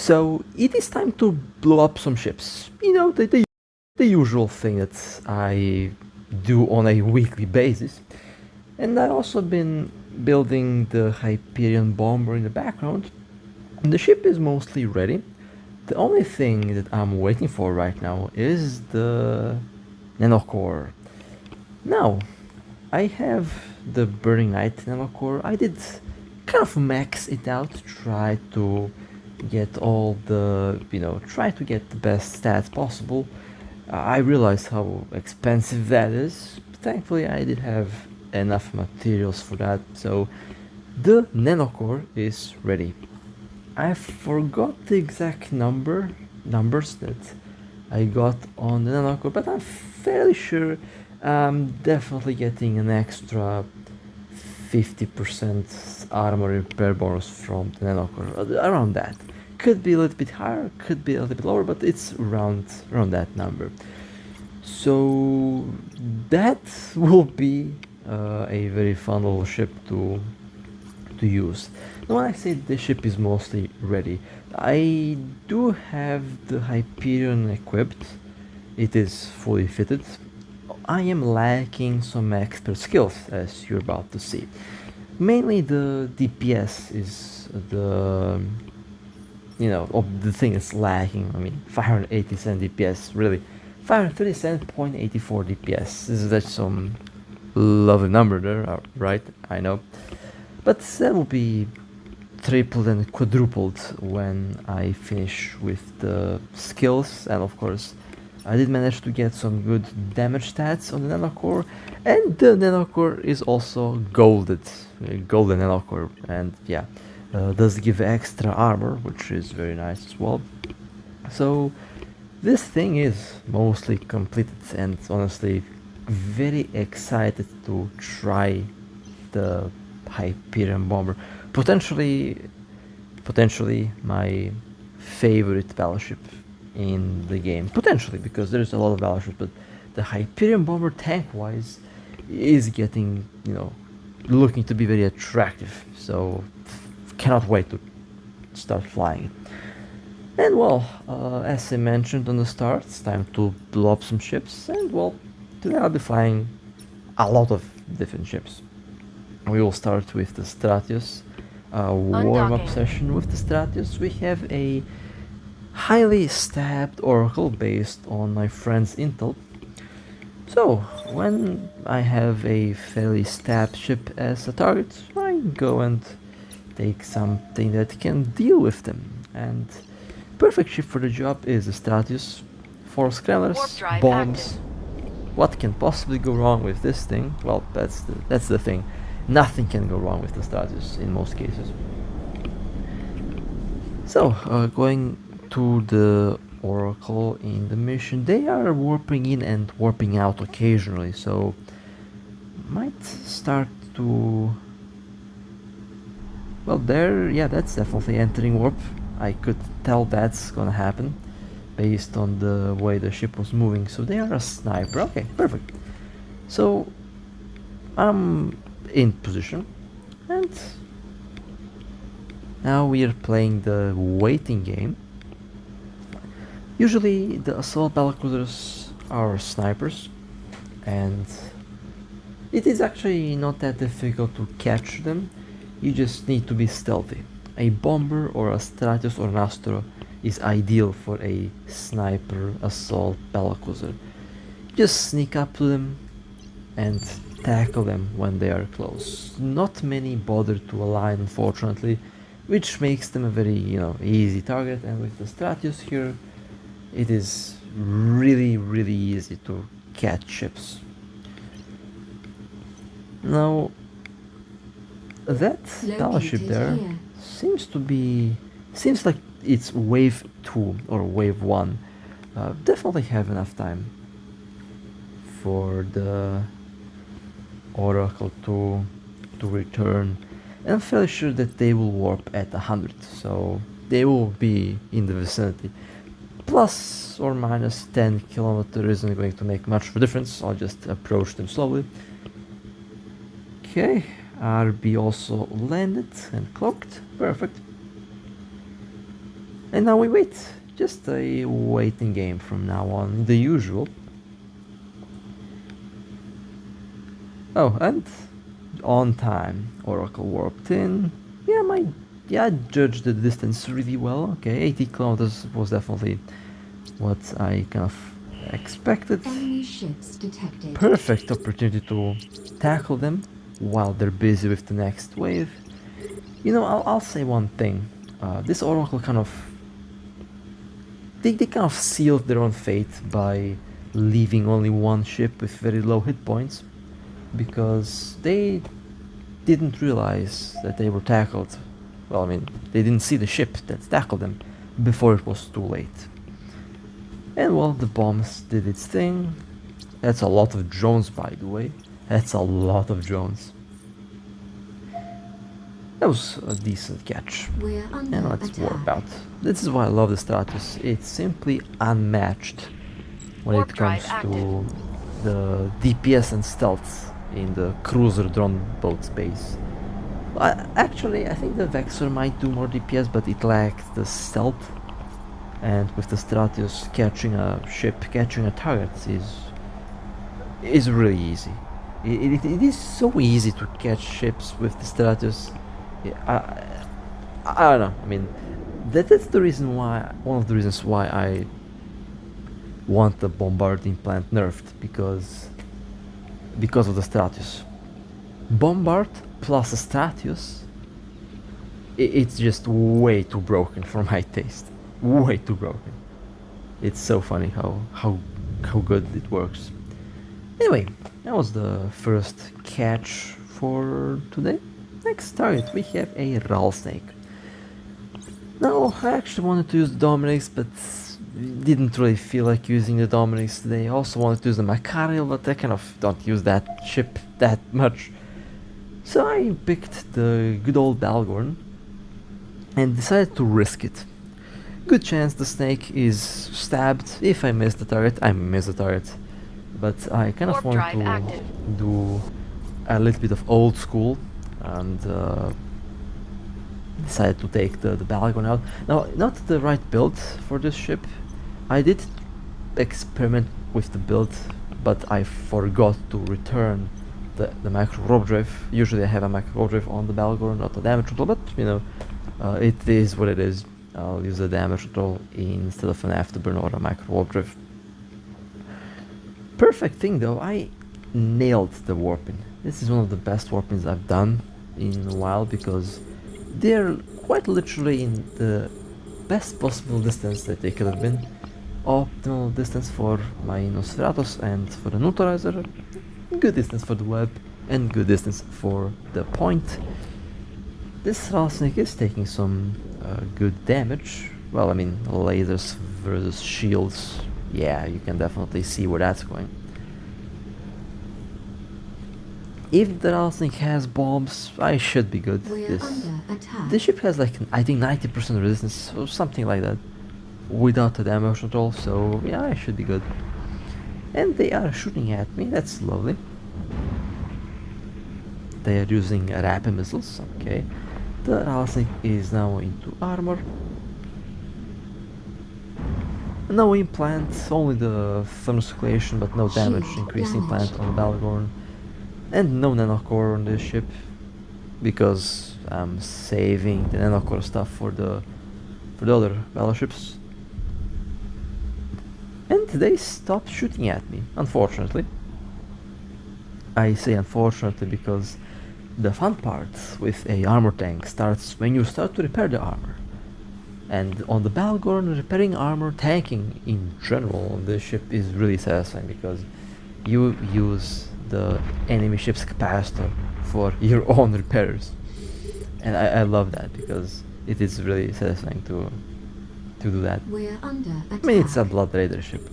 So it is time to blow up some ships. You know, the usual thing that I do on a weekly basis. And I also been building the Hyperion bomber in the background. The ship is mostly ready. The only thing that I'm waiting for right now is the nanocore. Now, I have the Burning Knight nanocore. I did kind of max it out, try to get all the, try to get the best stats possible. I realized how expensive that is. Thankfully, I did have enough materials for that, so the nanocore is ready. I forgot the exact numbers that I got on the nanocore, but I'm fairly sure I'm definitely getting an extra 50% armor repair bonus from the nanocore, around that. Could be a little bit higher, could be a little bit lower, but it's around that number. So that will be a very fun little ship to use. Now, when I say the ship is mostly ready, I do have the Hyperion equipped. It is fully fitted. I am lacking some expert skills, as you're about to see. Mainly the DPS is the the thing is lacking. I mean, 587 DPS, really. 537.84 DPS. That's some lovely number there, right? I know. But that will be tripled and quadrupled when I finish with the skills, and of course I did manage to get some good damage stats on the nanocore, and the nanocore is also golden nanocore, and yeah, does give extra armor, which is very nice as well. So this thing is mostly completed, and honestly very excited to try the Hyperion bomber. Potentially my favorite battleship in the game. Potentially, because there's a lot of battleships, but the Hyperion bomber tank-wise is getting, looking to be very attractive. So cannot wait to start flying it. And well, as I mentioned on the start, it's time to blow up some ships, and well, today I'll be flying a lot of different ships. We will start with the Stratios, warm-up session with the Stratios. We have a highly stabbed oracle based on my friend's intel. So, when I have a fairly stabbed ship as a target, I go and take something that can deal with them. And perfect ship for the job is the Stratios. 4 scramblers, bombs. Active. What can possibly go wrong with this thing? Well, that's the thing. Nothing can go wrong with the Stratus in most cases. So, going to the Oracle in the mission, they are warping in and warping out occasionally, so might start to... Well, that's definitely entering warp. I could tell that's gonna happen based on the way the ship was moving. So they are a sniper. Okay, perfect. So I'm in position, and now we are playing the waiting game. Usually the assault battlecruisers are snipers, and it is actually not that difficult to catch them. You just need to be stealthy. A bomber or a Stratus or an Astro is ideal for a sniper assault battlecruiser. Just sneak up to them and tackle them when they are close. Not many bother to align, unfortunately, which makes them a very easy target. And with the Stratios here, it is really easy to catch ships. Now that battleship there seems like it's wave 2 or wave 1. Definitely have enough time for the Oracle to return, and I'm fairly sure that they will warp at 100, so they will be in the vicinity. Plus or minus 10 kilometers isn't going to make much of a difference. I'll just approach them slowly. Okay, RB also landed and cloaked. Perfect. And now we wait. Just a waiting game from now on, the usual. Oh, and on time. Oracle warped in. Yeah, I judged the distance really well. Okay, 80 kilometers was definitely what I kind of expected. Enemy ships detected. Perfect opportunity to tackle them while they're busy with the next wave. You know, I'll say one thing. This Oracle kind of... They kind of sealed their own fate by leaving only one ship with very low hit points, because they didn't realize that they were tackled. Well, I mean, they didn't see the ship that tackled them before it was too late. And well, the bombs did its thing. That's a lot of drones, by the way. That's a lot of drones. That was a decent catch. We're under And let's attack. warp out. This is why I love the Stratus. It's simply unmatched when Warp it comes drive to the DPS and stealth in the cruiser drone boat space. Actually, I think the Vexor might do more DPS, but it lacked the stealth. And with the Stratios, catching a ship, catching a target is really easy. It is so easy to catch ships with the Stratios. I don't know. I mean, that's the reason why. One of the reasons why I want the bombarding plant nerfed, because of the Stratios. Bombard plus a Stratios, it's just way too broken for my taste. Way too broken. It's so funny how good it works. Anyway, that was the first catch for today. Next target, we have a rattlesnake. Now, I actually wanted to use the Dominics, but didn't really feel like using the Dominics today. I also wanted to use the Machariel, but I kind of don't use that ship that much. So I picked the good old Balgorn and decided to risk it. Good chance the snake is stabbed. If I miss the target, I miss the target. But I kind of Warp want drive to active. do a little bit of old school and decided to take the Balgorn out. Now, not the right build for this ship. I did experiment with the build, but I forgot to return the macro warp drive. Usually I have a macro warp drive on the Balgorn, not the damage control, but you know, it is what it is. I'll use the damage control instead of an afterburn or a macro warp drive. Perfect thing though, I nailed the warping. This is one of the best warpings I've done in a while, because they're quite literally in the best possible distance that they could have been. Optimal distance for my Stratus and for the neutralizer, good distance for the web, and good distance for the point. This rattlesnake is taking some good damage. Well, I mean, lasers versus shields, yeah, you can definitely see where that's going. If the rattlesnake has bombs, I should be good. We're under attack. This ship has like, I think 90% resistance or something like that, without the damage control, so yeah, I should be good. And they are shooting at me, that's lovely. They are using rapid missiles, okay. The rattlesnake is now into armor. No implant, only the thermocirculation, but no damage, Shield increasing damage. plant on the Balgorn. And no nanocore on this ship, because I'm saving the nanocore stuff for the other battleships. And they stopped shooting at me, unfortunately. I say unfortunately because the fun part with a armor tank starts when you start to repair the armor. And on the Balgorn, repairing armor, tanking in general on this ship is really satisfying, because you use the enemy ship's capacitor for your own repairs. And I love that, because it is really satisfying to do that. We're under attack. I mean, it's a Blood Raider ship.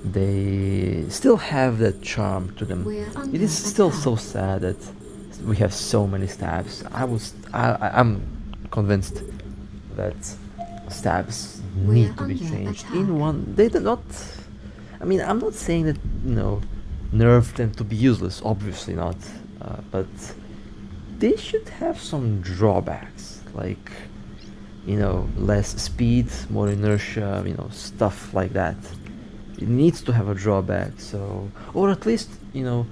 They still have that charm to them. We're under It is still attack. so sad that we have so many stabs. I'm convinced that stabs We're need to be under changed attack. in one. They do not. I mean, I'm not saying that, you know, nerf them to be useless. Obviously not. But they should have some drawbacks. Like, you know, less speed, more inertia, you know, stuff like that. It needs to have a drawback, so, or at least, you know,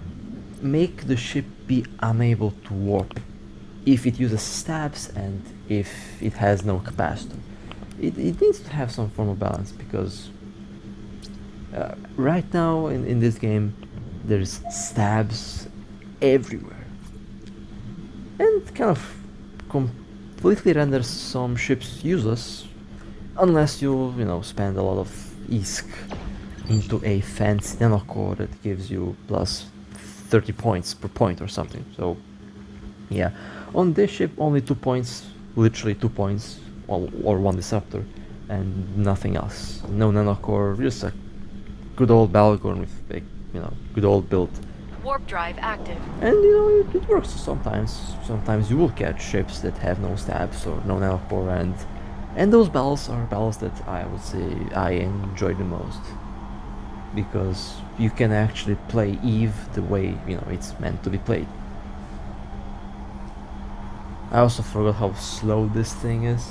make the ship be unable to warp if it uses stabs and if it has no capacitor. It needs to have some form of balance, because right now in this game there's stabs everywhere, and kind of completely renders some ships useless unless you know, spend a lot of ISK into a fancy nanocore that gives you plus 30 points per point or something. So yeah, on this ship only 2 points, literally 2 points, or 1 disruptor, and nothing else. No nanocore, just a good old Balgorn with a, you know, good old build. Warp drive active. And you know, it works sometimes. Sometimes you will catch ships that have no stabs or no nanocore, and those battles are battles that I would say I enjoy the most, because you can actually play Eve the way, you know, it's meant to be played. I also forgot how slow this thing is.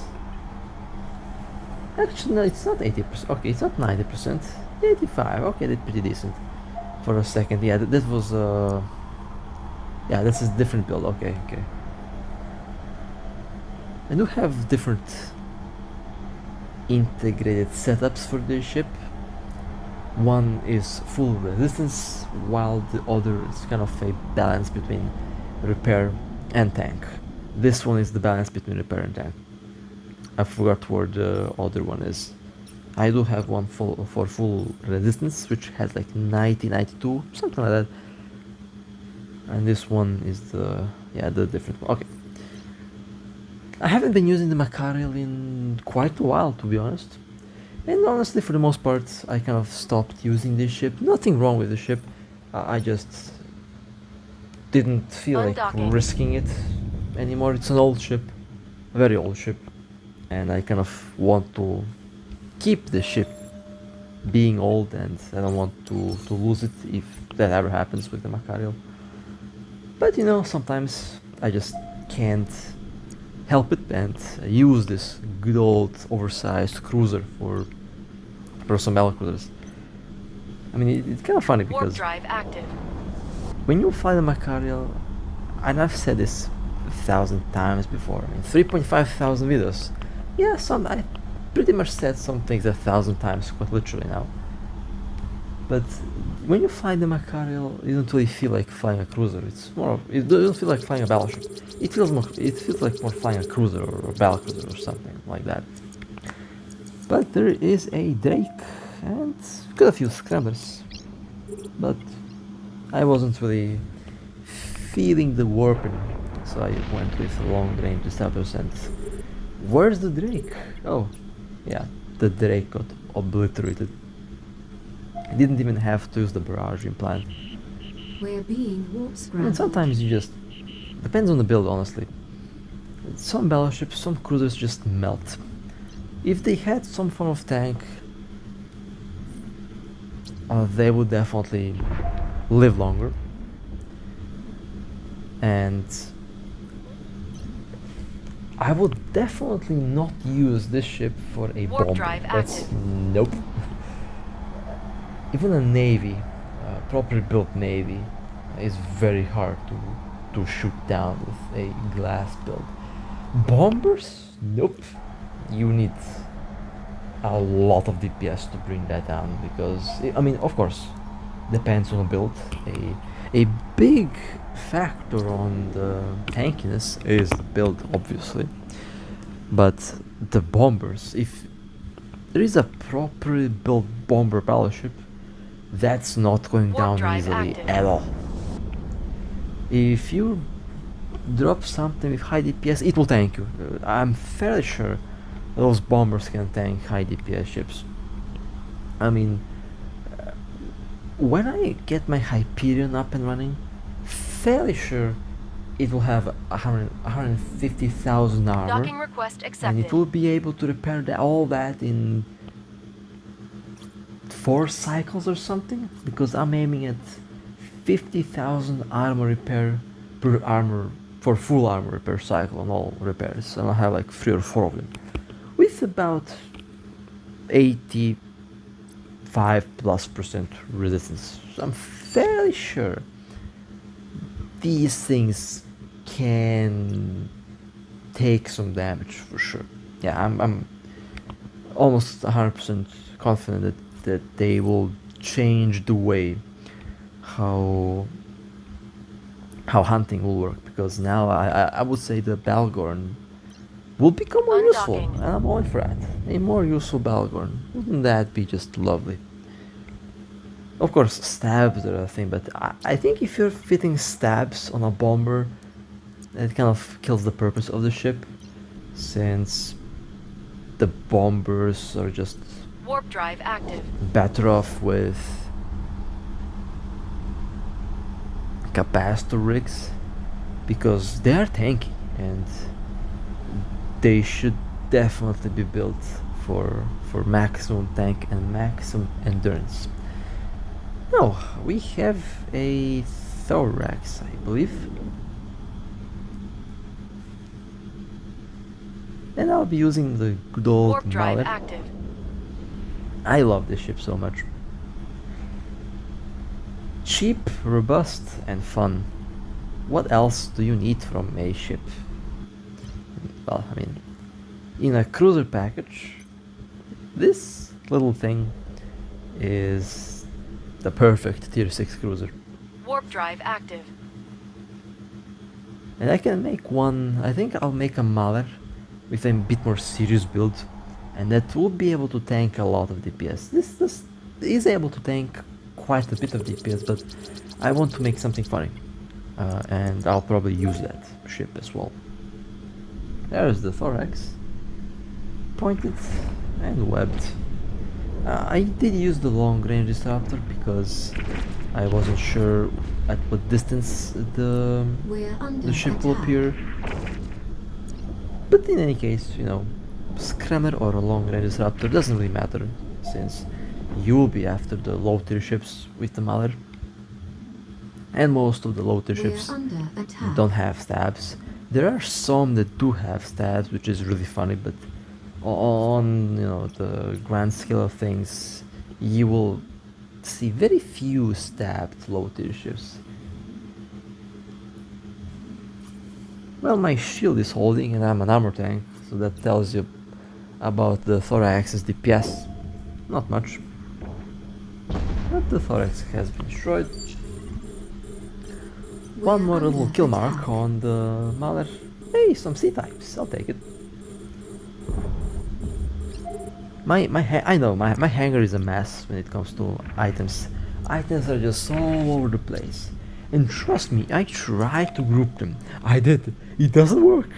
Actually, no, it's not 80%. Okay, it's not 90%. 85. Okay, that's pretty decent. For a second, yeah, this was yeah, this is a different build. Okay. I do have different integrated setups for this ship. One is full resistance, while the other is kind of a balance between repair and tank. This one is the balance between repair and tank. I forgot where the other one is. I do have one for full resistance, which has like 90, 92, something like that. And this one is the different one. Okay. I haven't been using the Machariel in quite a while, to be honest. And honestly, for the most part, I kind of stopped using this ship. Nothing wrong with the ship. I just didn't feel like risking it anymore. It's an old ship, a very old ship, and I kind of want to keep the ship being old, and I don't want to lose it if that ever happens with the Machariel. But you know, sometimes I just can't help it and use this good old oversized cruiser for some battle cruisers. I mean, it's kind of funny because warp drive active. When you fly the Machariel, and I've said this 1,000 times before, I mean 3.5 thousand videos. Yeah, I pretty much said some things 1,000 times, quite literally now. But when you fly the Machariel, you don't really feel like flying a cruiser. It's more of, it doesn't feel like flying a battleship. It feels like more flying a cruiser or a battle cruiser or something like that. But there is a Drake and got a few scramblers. But I wasn't really feeling the warping, so I went with long range disruptors. And where's the Drake? Oh, yeah, the Drake got obliterated. I didn't even have to use the barrage implant. We're being warp scrambled. And sometimes you just depends on the build, honestly. Some battleships, some cruisers just melt. If they had some form of tank, they would definitely live longer. And I would definitely not use this ship for a warp bomber. Drive That's active. nope. Even a navy, properly built navy, is very hard to shoot down with a glass build. Bombers? Nope. You need a lot of DPS to bring that down, because I mean, of course, depends on the build. A big factor on the tankiness is the build, obviously, but the bombers, if there is a properly built bomber battleship, that's not going Warp down drive easily active. at all. If you drop something with high DPS, it will tank you. I'm fairly sure those bombers can tank high DPS ships. I mean, when I get my Hyperion up and running, fairly sure it will have 150,000 armor, Docking request and accepted. it will be able to repair all that in 4 cycles or something, because I'm aiming at 50,000 armor repair per armor for full armor repair cycle on all repairs, and I have like 3 or 4 of them. with about 85+% resistance. So I'm fairly sure these things can take some damage for sure. Yeah, I'm almost 100% confident that they will change the way how hunting will work, because now I would say the Balgorn will become more useful, Undocking. and I'm all for that. A more useful Balgorn. Wouldn't that be just lovely? Of course, stabs are a thing, but I think if you're fitting stabs on a bomber, it kind of kills the purpose of the ship, since the bombers are just Warp drive active. better off with capacitor rigs, because they are tanky and they should definitely be built for maximum tank and maximum endurance. No, we have a Thorax, I believe. And I'll be using the good old Warp drive mallet. active. I love this ship so much. Cheap, robust, and fun. What else do you need from a ship? Well, I mean, in a cruiser package, this little thing is the perfect tier 6 cruiser. Warp drive active. And I can make one, I think I'll make a Mauler with a bit more serious build, and that will be able to tank a lot of DPS. This is able to tank quite a bit of DPS, but I want to make something funny, and I'll probably use that ship as well. There's the Thorax, pointed and webbed. I did use the long range disruptor because I wasn't sure at what distance We're under the ship will attack. appear. But in any case, you know, Scrammer or a long range disruptor doesn't really matter, since you will be after the low tier ships with the Mauler. And most of the low tier We're ships under attack. don't have stabs. There are some that do have stabs, which is really funny, but on the grand scale of things, you will see very few stabbed low tier ships. Well, my shield is holding and I'm an armor tank, so that tells you about the Thorax's DPS. Not much. But the Thorax has been destroyed. One more little kill mark on the Mauler. Hey, some C-types, I'll take it. I know my hangar is a mess when it comes to items. Items are just all over the place. And trust me, I tried to group them. I did. It doesn't work.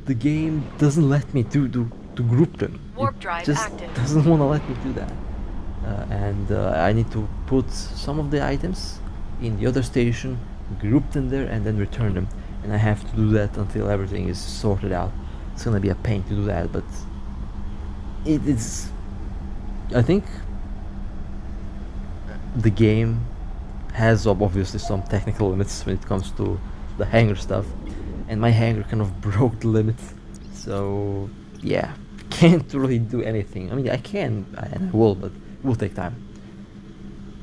The game doesn't let me to group them. Warp It drive just active. doesn't want to let me do that. And I need to put some of the items in the other station, group them there, and then return them. And I have to do that until everything is sorted out. It's gonna be a pain to do that, but it is. I think the game has obviously some technical limits when it comes to the hangar stuff, and my hangar kind of broke the limit, so yeah, can't really do anything. I mean, I can and I will, but it will take time.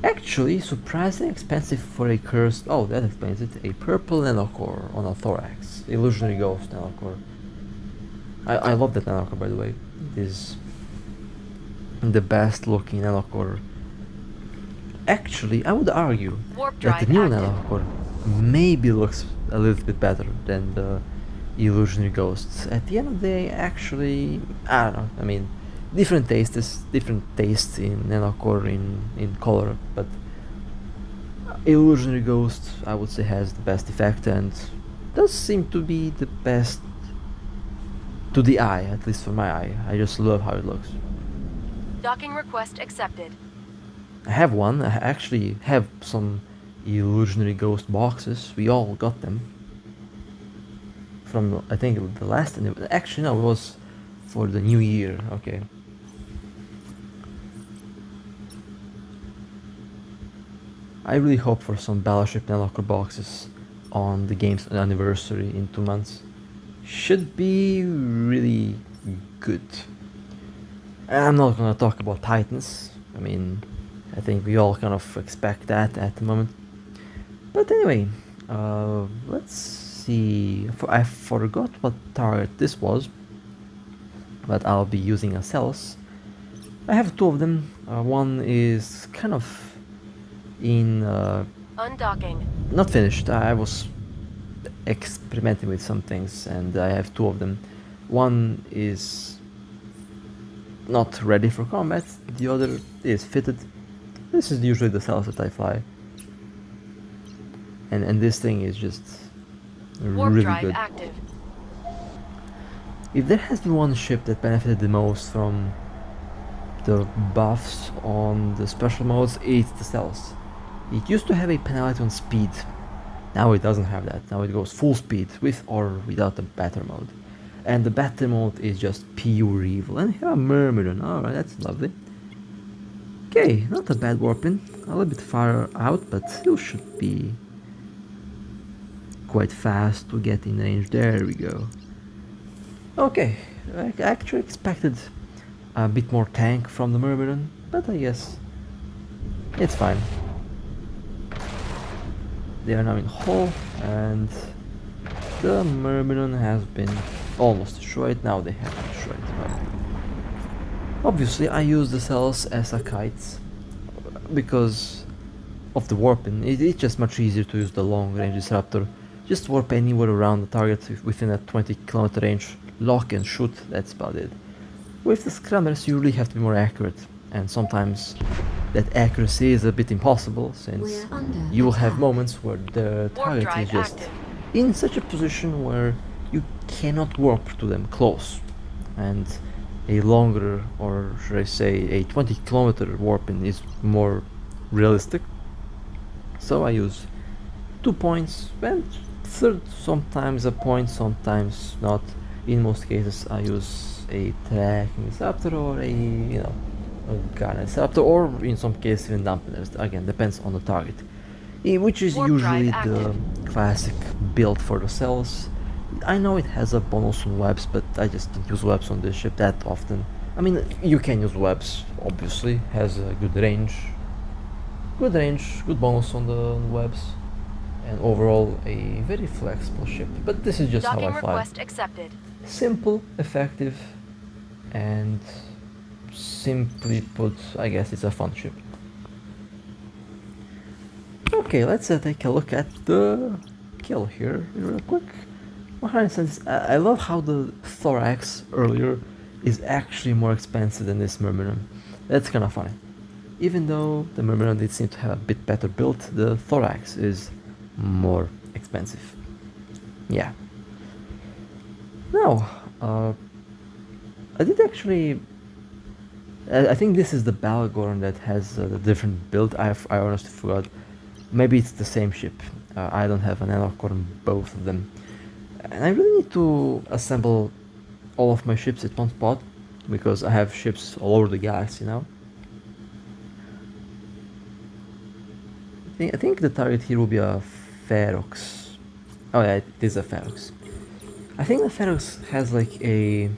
Actually, surprisingly expensive for a cursed. Oh, that explains it. A purple nanocore on a Thorax, illusionary ghost nanocore. I love that nanocore, by the way. It is the best looking nanocore. Actually, I would argue Warp that the drive new active. nanocore maybe looks a little bit better than the illusionary ghosts. At the end of the day, actually, I don't know. I mean, different tastes in nanocore in color, but illusionary ghost I would say has the best effect and does seem to be the best to the eye, at least for my eye. I just love how it looks. Docking request accepted. I have one. I actually have some illusionary ghost boxes. We all got them from I think the last. Actually, no, it was for the new year. Okay. I really hope for some Battleship Nanocore boxes on the game's anniversary in 2 months. Should be really good. I'm not gonna talk about Titans. I mean, I think we all kind of expect that at the moment. But anyway, let's see. I forgot what target this was, but I'll be using a cells. I have two of them. One is kind of in Undocking. not finished. I was experimenting with some things, and I have two of them. One is not ready for combat. The other is fitted. This is usually the cells that I fly, and this thing is just Warp really drive good. active. If there has been one ship that benefited the most from the buffs on the special modes, it's the cells. It used to have a penalty on speed. Now it doesn't have that. Now it goes full speed with or without the battle mode. And the battle mode is just pure evil. And here a Myrmidon. Alright, that's lovely. Okay, not a bad warping. A little bit far out, but still should be quite fast to get in range. There we go. Okay, I actually expected a bit more tank from the Myrmidon, but I guess it's fine. They are now in hull, and the Myrmidon has been almost destroyed. Now they have been destroyed. Right. Obviously, I use the cells as a kite because of the warping. It's just much easier to use the long range disruptor. Just warp anywhere around the target within a 20-kilometer range, lock and shoot, that's about it. With the scrummers you really have to be more accurate, and sometimes that accuracy is a bit impossible, since you will have moments where the target is just in such a position where you cannot warp to them close, and a longer, or should I say a 20-kilometer warping is more realistic. So I use 2 points, and third, sometimes a point, sometimes not. In most cases I use a tracking disruptor or a, you know, a guidance disruptor, or in some cases even dampeners. Again, depends on the target. Which is usually the classic build for the cells. I know it has a bonus on webs, but I just don't use webs on this ship that often. I mean, you can use webs, obviously, has a good range, good bonus on the webs, and overall a very flexible ship. But this is just how I fly. Request accepted. Simple, effective, and simply put, I guess it's a fun ship. Okay, let's take a look at the kill here real quick. 100 cents. I love how the Thorax earlier is actually more expensive than this Myrmidon. That's kind of funny. Even though the Myrmidon did seem to have a bit better build, the Thorax is more expensive. Yeah. Now, I did actually. I think this is the Balgorn that has the different build. I honestly forgot. Maybe it's the same ship. I don't have an analog on both of them. And I really need to assemble all of my ships at one spot, because I have ships all over the galaxy now. I think the target here will be a Ferox. Oh yeah, it is a Ferox. I think the Ferox has like a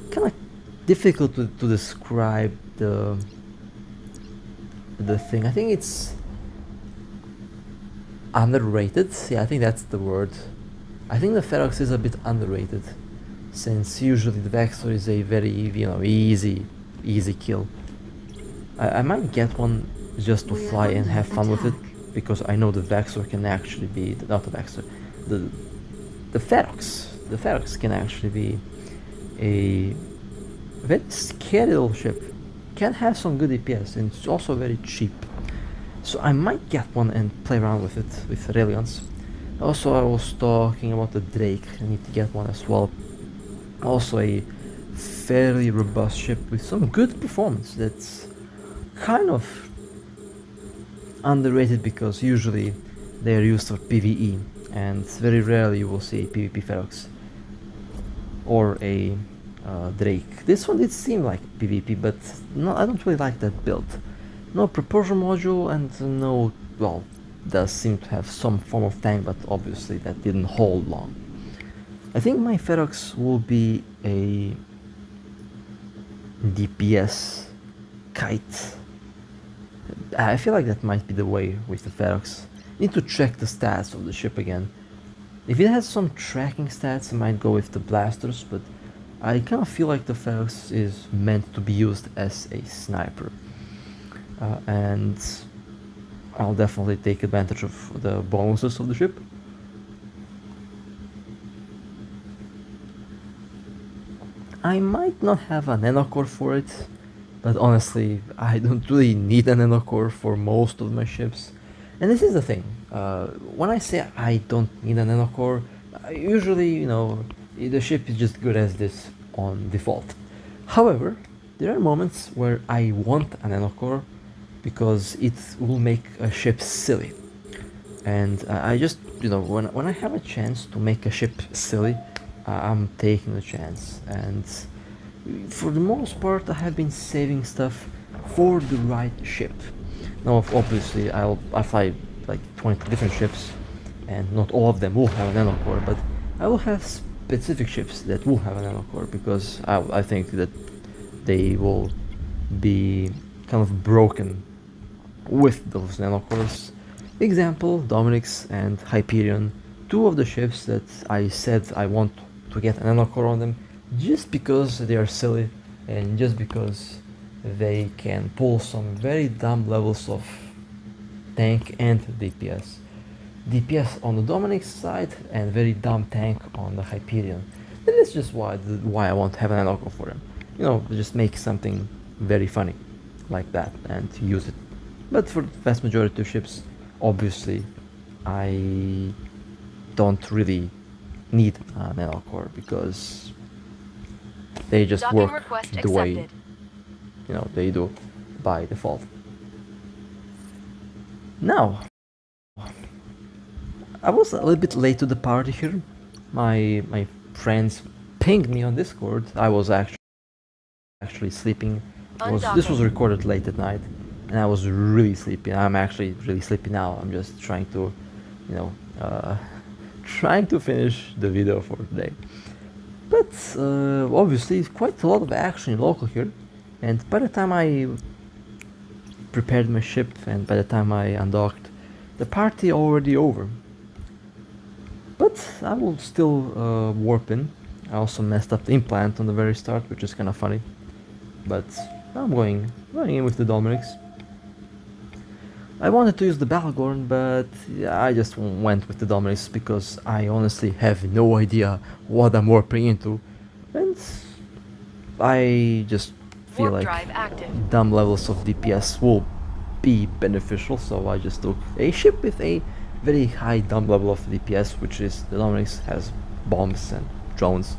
kind of difficult to describe the thing. I think it's underrated. Yeah, I think that's the word. I think the Ferox is a bit underrated, since usually the Vexor is a very, you know, easy kill. I might get one just to fly and have fun with it, because I know the Vexor can actually be, not the Vexor, the Ferox. The Ferox can actually be a very scary little ship. Can have some good DPS, and it's also very cheap. So I might get one and play around with it with Raelians. Also, I was talking about the Drake. I need to get one as well. Also a fairly robust ship with some good performance. That's kind of underrated, because usually they are used for PvE, and very rarely you will see a PvP Ferox or a Drake. This one did seem like PvP, but no, I don't really like that build. No propulsion module, and no, well, does seem to have some form of tank, but obviously that didn't hold long. I think my Ferox will be a DPS kite. I feel like that might be the way with the Thorax. Need to check the stats of the ship again. If it has some tracking stats, I might go with the blasters, but I kind of feel like the Thorax is meant to be used as a sniper. And I'll definitely take advantage of the bonuses of the ship. I might not have a nanocore for it, but honestly, I don't really need a nanocore for most of my ships. And this is the thing, when I say I don't need a nanocore, usually, you know, the ship is just good as this on default. However, there are moments where I want a nanocore because it will make a ship silly. And I just, you know, when I have a chance to make a ship silly, I'm taking the chance. And for the most part, I have been saving stuff for the right ship. Now, obviously, I fly like 20 different ships, and not all of them will have a nanocore, but I will have specific ships that will have a nanocore because I think that they will be kind of broken with those nanocores. Example, Dominic's and Hyperion, two of the ships that I said I want to get a nanocore on them just because they are silly and just because they can pull some very dumb levels of tank and DPS. DPS on the Dominic's side and very dumb tank on the Hyperion. And that's just why I want to have an nanocore for them. You know, just make something very funny like that and use it. But for the vast majority of ships, obviously, I don't really need a nanocore because they just Docking work request the way, accepted. you know, they do by default. Now, I was a little bit late to the party here. My friends pinged me on Discord. I was actually sleeping. This was recorded late at night, and I was really sleepy. I'm actually really sleepy now. I'm just trying to, you know, trying to finish the video for today. But obviously, quite a lot of action in local here, and by the time I prepared my ship and by the time I undocked, the party already over. But I will still warp in. I also messed up the implant on the very start, which is kind of funny. But I'm going in with the Dominics. I wanted to use the Balgorn, but I just went with the Dominics because I honestly have no idea what I'm warping into. And I just feel like dumb levels of DPS will be beneficial, so I just took a ship with a very high dumb level of DPS, which is the Dominic's has bombs and drones.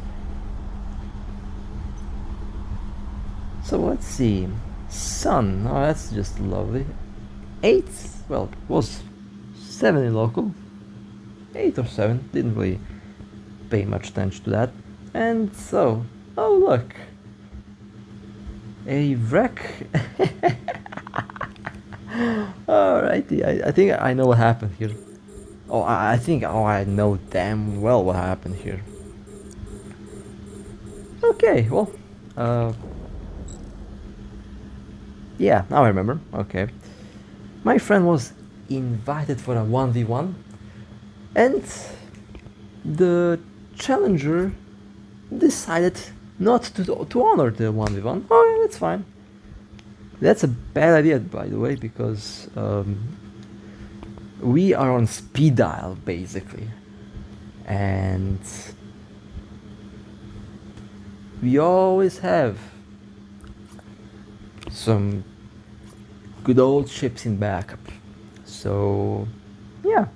So let's see. Sun, oh that's just lovely. 8, well, it was 7 in local. 8 or 7, didn't really pay much attention to that. And so, oh look. A wreck. Alrighty, I think I know what happened here. Oh, I know damn well what happened here. Okay, well, yeah, now I remember. Okay, my friend was invited for a 1v1, and the challenger decided not to honor the 1v1. Oh, yeah, that's fine. That's a bad idea, by the way, because we are on speed dial basically, and we always have some good old ships in backup. So yeah,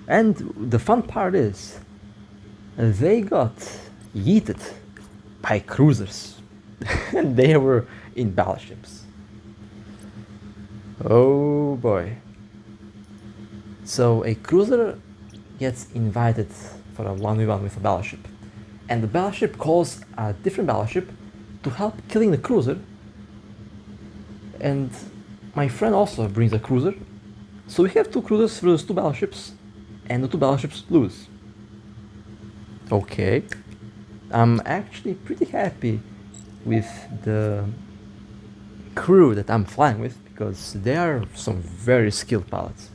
and the fun part is they got yeeted by cruisers and they were in battleships. Oh boy. So a cruiser gets invited for a 1v1 with a battleship, and the battleship calls a different battleship to help killing the cruiser, and my friend also brings a cruiser, so we have 2 cruisers versus 2 battleships, and the 2 battleships lose. Okay, I'm actually pretty happy with the crew that I'm flying with, because they are some very skilled pilots.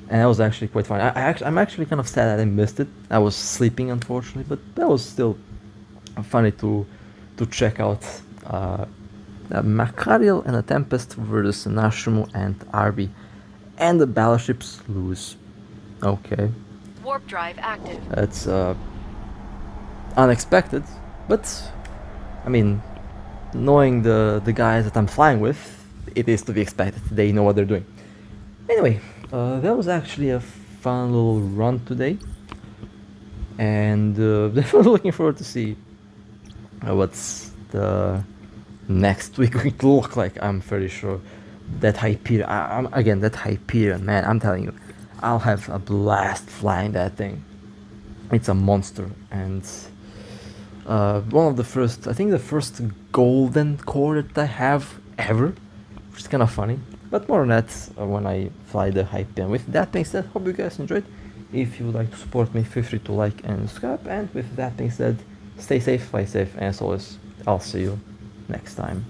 And that was actually quite fun. I'm actually kind of sad that I missed it. I was sleeping, unfortunately, but that was still funny to check out. Machariel and the Tempest versus Nashumu and Arby, and the Battleships lose. Okay, Warp drive active. that's unexpected, but I mean, knowing the guys that I'm flying with, it is to be expected. They know what they're doing. Anyway, that was actually a fun little run today, and definitely looking forward to see what's the next week going to look like. I'm fairly sure that Hyperion, again, that Hyperion, man, I'm telling you, I'll have a blast flying that thing. It's a monster, and one of the first, I think the first golden core that I have ever, which is kind of funny. But more on that when I fly the Hyperion. With that being said, hope you guys enjoyed. If you would like to support me, feel free to like and subscribe. And with that being said, stay safe, fly safe, and as always, I'll see you next time.